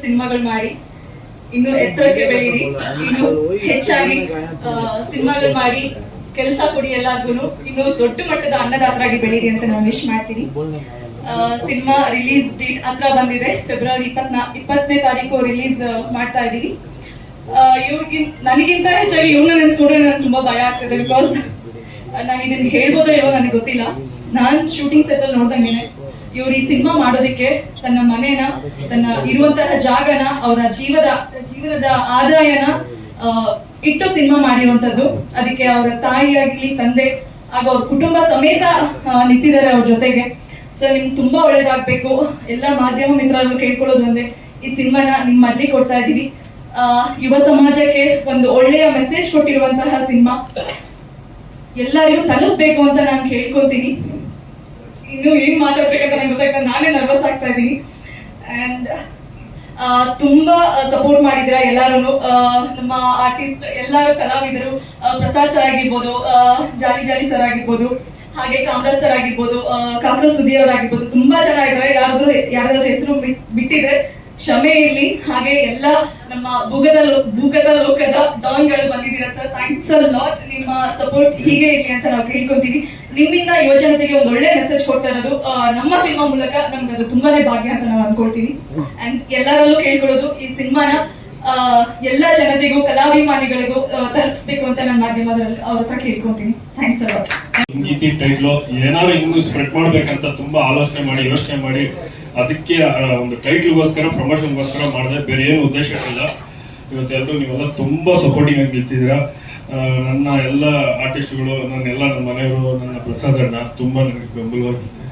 ಸಿನಿಮಾಗಳು ಮಾಡಿ ಇನ್ನು ಎತ್ತರಕ್ಕೆ ಬೆಳೀರಿ, ಇನ್ನು ಹೆಚ್ಚಾಗಿ ಸಿನಿಮಾಗಳು ಮಾಡಿ ಕೆಲಸ ಕೊಡಿ, ಎಲ್ಲಾರ್ಗು ಇನ್ನು ದೊಡ್ಡ ಮಟ್ಟದ ಅನ್ನದಾತರಾಗಿ ಬೆಳೀರಿ ಅಂತ ನಾನು ವಿಶ್ ಮಾಡ್ತೀನಿ. ಸಿನಿಮಾ ರಿಲೀಸ್ ಡೇಟ್ ಹತ್ರ ಬಂದಿದೆ. ಫೆಬ್ರವರಿ 20ನೇ ತಾರೀಕು ರಿಲೀಸ್ ಮಾಡ್ತಾ ಇದ್ದೀವಿ. ನನಗಿಂತ ಹೆಚ್ಚಾಗಿ ಇವ್ನ ನೆನೆಸ್ಕೊಂಡ್ರೆ ನನಗೆ ತುಂಬಾ ಭಯ ಆಗ್ತದೆ. ಬಿಕಾಸ್ ನಾನು ಇದನ್ನ ಹೇಳ್ಬೋದೋ ಇಲ್ವೋ ನನಗೆ ಗೊತ್ತಿಲ್ಲ. ನಾನು ಶೂಟಿಂಗ್ ಸೆಟ್ ಅಲ್ಲಿ ನೋಡ್ದಂಗೆನೆ ಇವ್ರು ಈ ಸಿನಿಮಾ ಮಾಡೋದಕ್ಕೆ ತನ್ನ ಮನೇನ, ತನ್ನ ಇರುವಂತಹ ಜಾಗನ, ಅವರ ಜೀವನದ ಆದಾಯನ ಇಟ್ಟು ಸಿನಿಮಾ ಮಾಡಿರುವಂತದ್ದು. ಅದಕ್ಕೆ ಅವರ ತಾಯಿಯಾಗ್ಲಿ, ತಂದೆ ಹಾಗೂ ಅವ್ರ ಕುಟುಂಬ ಸಮೇತ ನಿಂತಿದ್ದಾರೆ ಅವ್ರ ಜೊತೆಗೆ. ಸೊ ನಿಮ್ಗೆ ತುಂಬಾ ಒಳ್ಳೇದಾಗ್ಬೇಕು. ಎಲ್ಲ ಮಾಧ್ಯಮ ಮಿತ್ರರಲ್ಲೂ ಕೇಳ್ಕೊಳ್ಳೋದು ಒಂದೇ, ಈ ಸಿನಿಮಾನ ನಿಮ್ ಮಡ್ಲಿ ಕೊಡ್ತಾ ಇದೀವಿ. ಯುವ ಸಮಾಜಕ್ಕೆ ಒಂದು ಒಳ್ಳೆಯ ಮೆಸೇಜ್ ಕೊಟ್ಟಿರುವಂತಹ ಸಿನಿಮಾ ಎಲ್ಲರಿಗೂ ತಲುಪಬೇಕು ಅಂತ ನಾನು ಕೇಳ್ಕೊತೀನಿ. ಇನ್ನು ಏನ್ ಮಾತಾಡ್ಬೇಕಂತ ನಂಗೆ ಗೊತ್ತಾಗ್ತದೆ, ನಾನೇ ನರ್ವಸ್ ಆಗ್ತಾ ಇದ್ದೀನಿ. ಅಂಡ್ ತುಂಬಾ ಸಪೋರ್ಟ್ ಮಾಡಿದ್ರ ಎಲ್ಲರೂ, ನಮ್ಮ ಆರ್ಟಿಸ್ಟ್ ಎಲ್ಲರೂ, ಕಲಾವಿದರು, ಪ್ರಸಾದ್ ಸರ್ ಆಗಿರ್ಬೋದು, ಜಾಲಿ ಸರ್ ಆಗಿರ್ಬೋದು, ಹಾಗೆ ಕಾಮರಾಜ್ ಸರ್ ಆಗಿರ್ಬೋದು, ಕಾಕ್ರ ಸುದ್ದಿ ಅವರಾಗಿರ್ಬೋದು, ತುಂಬಾ ಜನ ಇದ್ದಾರೆ. ಯಾರಾದ್ರೂ ಹೆಸರು ಬಿಟ್ಟಿದ್ರೆ ಕ್ಷಮೆ ಇರ್ಲಿ. ಹಾಗೆ ಎಲ್ಲ ನಮ್ಮ ಭೂಗತ ಲೋಕದ ಡಾನ್ಗಳು ಬಂದಿದ್ದೀರಾ ಸರ್, ಥ್ಯಾಂಕ್ಸ್ ಅ ಲಾಟ್. ನಿಮ್ಮ ಸಪೋರ್ಟ್ ಹೀಗೆ ಇರ್ಲಿ ಅಂತ ನಾವು ಕೇಳ್ಕೊಂತೀವಿ. ನಿಮ್ಮಿಂದ ಯುವಜನತೆಗೆ ಒಂದು ಒಳ್ಳೆ ಮೆಸೇಜ್ ಕೊಡ್ತಾ ಇರೋದು ನಮ್ಮ ಸಿನಿಮಾ ಮೂಲಕ ನಮ್ಗೆ ಅದು ತುಂಬಾನೇ ಭಾಗ್ಯ ಅಂತ ನಾವು ಅನ್ಕೊಳ್ತೀವಿ. ಅಂಡ್ ಎಲ್ಲರಲ್ಲೂ ಕೇಳ್ಕೊಳ್ಳೋದು, ಈ ಸಿನಿಮಾನ ಎಲ್ಲ ಜನತೆಗೂ, ಕಲಾಭಿಮಾನಿಗಳಿಗೂ ತಲುಪಿಸ್ಬೇಕು ಅಂತ ನಾನು ಮಾಧ್ಯಮದಲ್ಲಿ ಅವ್ರ ಹತ್ರ ಕೇಳ್ಕೊಂತೀನಿ. Thanks a lot. ಟೈಟ್ಲು ಏನಾದ್ರು ಇನ್ನೂ ಸ್ಪ್ರೆಡ್ ಮಾಡ್ಬೇಕಂತ ತುಂಬಾ ಯೋಚನೆ ಮಾಡಿ ಅದಕ್ಕೆ ಒಂದು ಟೈಟ್ಲ್ಗೋಸ್ಕರ, ಪ್ರಮೋಷನ್ಗೋಸ್ಕರ ಮಾಡಿದೆ, ಬೇರೆ ಏನು ಉದ್ದೇಶ ಇಲ್ಲ. ಇವತ್ತೆಲ್ಲರೂ ನೀವೆಲ್ಲ ತುಂಬಾ ಸಪೋರ್ಟಿಂಗ್ ಆಗಿ ನಿಲ್ತಿದ್ದೀರಾ. ನನ್ನ ಎಲ್ಲ ಆರ್ಟಿಸ್ಟ್ಗಳು, ನನ್ನ ಮನೆಯವರು, ನನ್ನ ಪ್ರಸಾದ್ ಅಣ್ಣ ತುಂಬಾ ನನಗೆ ಬೆಂಬಲವಾಗಿರುತ್ತೆ.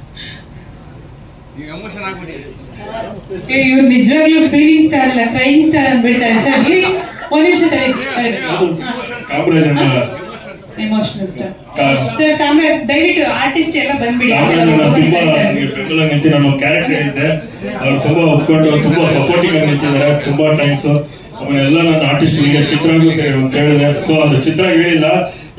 ಇವ್ರು ನಿಜವಾಗ್ಲೂ ಫೀಲಿಂಗ್ ಸ್ಟಾರ್ ಅಲ್ಲ, ಕ್ರೈಯಿಂಗ್ ಸ್ಟಾರ್ ಅಂತ ಹೇಳ್ತಾರೆ ಸರ್. ಒಂದು ನಿಮಿಷ ತಡಿ, ಕಾಮರಾಜ್ ಅಣ್ಣ ಎಮೋಷನಲ್ ಸ್ಟಾರ್ ಸರ್. ಕಾಮರಾಜ್ ದಯವಿಟ್ಟು ಆರ್ಟಿಸ್ಟ್ ಎಲ್ಲ ಬಂದ್ಬಿಡಿ. ತುಂಬಾ ಬೆಂಬಲ ನಿಂತು ನಾನು ಕ್ಯಾರೆಕ್ಟರ್ ಇದ್ದೆ, ಅವ್ರು ತುಂಬಾ ಒಪ್ಕೊಂಡು ತುಂಬಾ ಸಪೋರ್ಟಿಂಗ್ ಆಗಿ ನಿಂತಿದ್ದಾರೆ. ತುಂಬಾ ಥ್ಯಾಂಕ್ಸ್. ಅವನ್ನೆಲ್ಲ ನನ್ನ ಆರ್ಟಿಸ್ಟ್ಗಳಿಗೆ ಚಿತ್ರಗೂ ಸೇರಿ ಅಂತ ಹೇಳಿದೆ. ಸೊ ಅದು ಚಿತ್ರ ಹೇಳಿಲ್ಲ,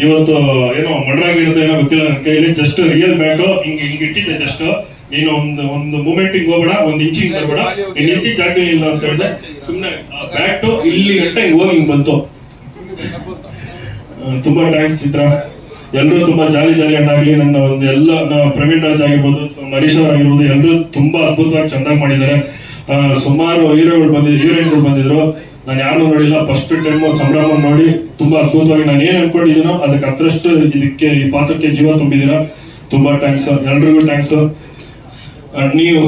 ಇವತ್ತು ಏನೋ ಮಡ್ರಾಗಿರುತ್ತೆ ಏನೋ ಗೊತ್ತಿಲ್ಲ ನನ್ನ ಕೈಯಲ್ಲಿ. ಜಸ್ಟ್ ರಿಯಲ್ ಬ್ಯಾಟು ಹಿಂಗ್ ಇಟ್ಟಿದ್ದೆ. ಜಸ್ಟ್ ನೀನು ಒಂದು ಮೂಮೆಂಟಿಗೆ ಹೋಗ್ಬೇಡ, ಒಂದು ಇಂಚಿಗೆ ಬರ್ಬೇಡ, ನೀನು ಇಂಚಿ ಜಾಗದಲ್ಲಿ ಇಲ್ಲ ಅಂತ ಹೇಳಿದೆ. ಸುಮ್ಮನೆ ಬ್ಯಾಟು ಇಲ್ಲಿ ಗಂಟೆ ಹೋಗಿ ಹಿಂಗ್ ಬಂತು. ತುಂಬಾ ಥ್ಯಾಂಕ್ಸ್ ಚಿತ್ರ. ಎಲ್ಲರೂ ತುಂಬಾ ಜಾಲಿ ಅಣ್ಣಾಗ್ಲಿ, ನನ್ನ ಒಂದು ಎಲ್ಲ ಪ್ರವೀಣ್ ರಾಜ್ ಆಗಿರ್ಬೋದು, ಹರೀಶ್ ಅವ್ರ ಆಗಿರ್ಬೋದು, ಎಲ್ಲರೂ ತುಂಬಾ ಅದ್ಭುತವಾಗಿ ಚೆನ್ನಾಗಿ ಮಾಡಿದ್ದಾರೆ. ಸುಮಾರು ಹೀರೋಯಿನ್ಗಳು ಬಂದಿದ್ರು. ನಾನು ಯಾರು ನೋಡಿಲ್ಲ, ಫಸ್ಟ್ ಟೈಮ್ ಸಂಭ್ರಮ ನೋಡಿ ತುಂಬಾ ಅದ್ಭುತವಾಗಿ ನಾನು ಏನ್ ಅನ್ಕೊಂಡಿದ್ದೀನೋ ಅದಕ್ಕೆ ಹತ್ತರಷ್ಟು ಈ ಪಾತ್ರಕ್ಕೆ ಜೀವ ತುಂಬಿದ್ದೀರಾ. ತುಂಬಾ ಥ್ಯಾಂಕ್ಸ್, ಎಲ್ರಿಗೂ ಥ್ಯಾಂಕ್ಸ್. ನೀವು